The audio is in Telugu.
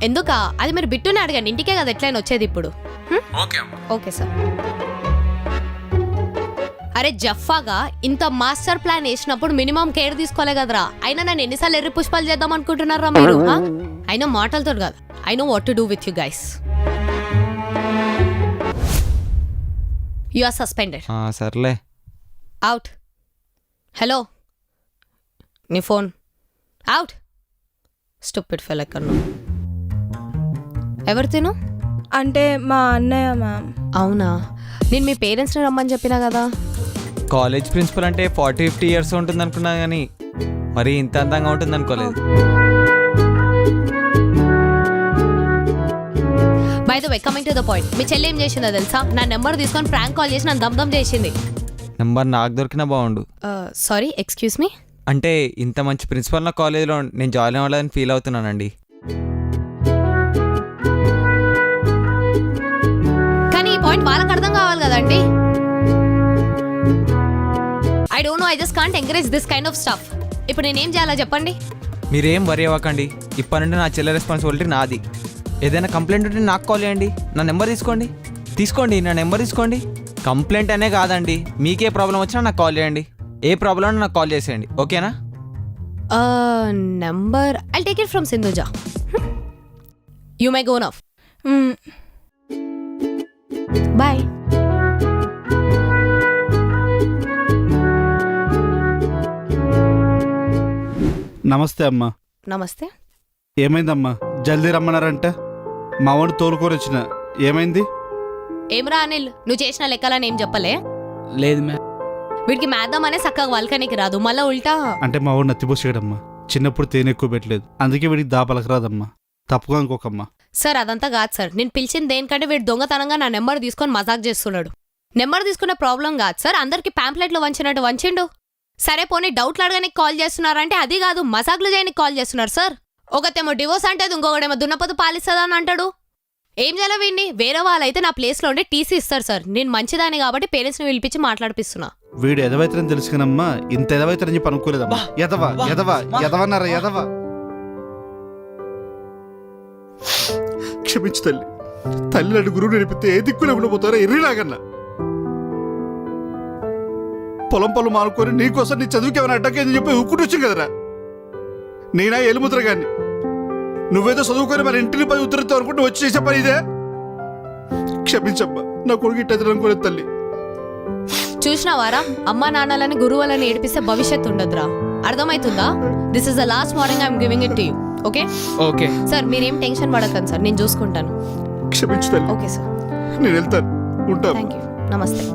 ఎందుకా? అది మీరు బిట్టుని అడగండి, ఇంటికే కదా ఎట్లయినా వచ్చేది ఇప్పుడు. Okay sir. అరే జఫాగా ఇంత మాస్టర్ ప్లాన్ వేసినప్పుడు మినిమం కేర్ తీసుకోలే కదరా. అయినా నన్ను ఎన్నిసార్లు ఎర్రి పుష్పాలు చేద్దాం అనుకుంటున్నారా మీరు? అయినా మాటలతో కాదు, I know what to do with you guys. You are suspended. సర్లే. అవుట్. హలో, నీ ఫోన్ అవుట్. స్టూపిడ్ ఫెల్ ఎక్కడను. ఎవరు తిను? అంటే మా అన్నయ్య మ్యామ్. అవునా, నేను మీ పేరెంట్స్ని రమ్మని చెప్పినా కదా. కాలేజ్ ప్రిన్సిపల్ అంటే 40-50 ఇయర్స్ ఉంటుంది అనుకున్నా కానీ మరి ఇంత అందంగా ఉంటుంది అనుకోలేదు. By the way, coming to the point, మీ చెల్లి ఏం చేసిందో తెలుసా? నా నెంబర్ తీసుకొని ప్రాంక్ కాల్ చేసి నన్ను దమ్దమ్ చేసింది. నెంబర్ నాకు దొరికినా బాగుండు. Sorry, excuse me. అంటే ఇంత మంచి ప్రిన్సిపల్ నా కాలేజీలో నేను జాయిన్ అవ్వాలని ఫీల్ అవుతున్నానండి. కానీ ఈ పాయింట్ వాళ్ళకి అర్థం కావాలి కదండి. I don't know, I just can't encourage this kind of stuff. ఇప్పుడు నేనేం చేయాలో చెప్పండి. మీరేం వరి అవ్వకండి, ఇప్పటి నుండి నా చెల్లె రెస్పాన్సిబిలిటీ నాది. ఏదైనా కంప్లైంట్ ఉంటే నాకు కాల్ చేయండి. నా నెంబర్ తీసుకోండి, నా నెంబర్ తీసుకోండి. కంప్లైంట్ అనే కాదండి, మీకే ప్రాబ్లం వచ్చినా నాకు కాల్ చేయండి. ఏ ప్రాబ్లం నాకు కాల్ చేసేయండి, ఓకేనా? Number I take it from Sindhuja. You may go now. Bye. నమస్తే అమ్మా. నమస్తే. ఏమైందమ్మా? జల్దీ రమ్మన్నారంట. మా వాడిని తోలుకొని వచ్చిన. ఏమైంది? ఏమ్రా అనిల్, నువ్వు చేసిన లెక్కలని ఏం చెప్పలే? లేదు మ్యామ్. వీడికి మేద్దాం అనే చక్కగా వల్కనికి రాదు, మళ్ళా ఉల్టా. అంటే మా వాడు నత్తిపోసాడమ్మా. చిన్నప్పుడు తేనె ఎక్కువ పెట్టలేదు, అందుకే వీడికి దాపలకు రాదమ్మా. తప్పుగా అనుకోకమ్మా. సార్ అదంతా కాదు సార్, నేను పిలిచింది దేనికంటే వీడు దొంగతనంగా నా నెంబర్ తీసుకొని మజాక్ చేస్తున్నాడు. నెంబర్ తీసుకునే ప్రాబ్లం కాదు సార్, అందరికి ప్యాంప్లెట్లు వంచినట్టు వంచిండు. సరే పోనీ డౌట్లు అడగడానికి కాల్ చేస్తున్నారంటే అది కాదు, మజాక్లు చేయడానికి కాల్ చేస్తున్నారు సార్. ఒకతేమో డివోర్స్ అంటే ఇంకొకటేమో దున్నపోతు పాలిస్తుందా అని అంటాడు. ఏం చేయాలి వీడిని? వేరే వాళ్ళైతే నా ప్లేస్లో ఉండి టీసీ ఇస్తారు సార్. నేను మంచిదాన్ని కాబట్టి పేరెంట్స్ని పిలిపించి మాట్లాడిపిస్తున్నా. వీడు ఎదవైతరని తెలుసు కనమ్మా, ఇంత ఎదవైతరని చెప్పి అనుకోలేదమ్మా. ఎదవా క్షమించు తల్లి. తల్లి నన్ను గురువు నడిపితే ఏ దిక్కులు ఉండిపోతారో ఎర్రిలాగన్నా. పొలం మానుకొని నీకోసం నీ చదువుకి ఏమైనా అడ్డకేందని చెప్పి ఉక్కుటి వచ్చింది కదరా. నేనా ఎలుముద్ర గాని నువ్వేదో చదువుకొని మరి ఇంటిని పది ఉత్తరంతో అనుకుంటూ వచ్చి చేసే పని ఇదే. క్షమించమ్మా, నా కొడుకు ఇట్టది అనుకోలేదు తల్లి. చూసినావారా, అమ్మా నాన్నలని గురువులని ఏడిపిస్తే భవిష్యత్తు ఉండదురా. అర్థమవుతుందా? This is the last warning I'm giving it to you. Okay okay sir, మీరేం టెన్షన్ పడకండి సార్, నేను చూసుకుంటాను. క్షమించు తల్లి. ఓకే సార్, నేను వెళ్తాను. ఉంటాను. Thank you. నమస్తే.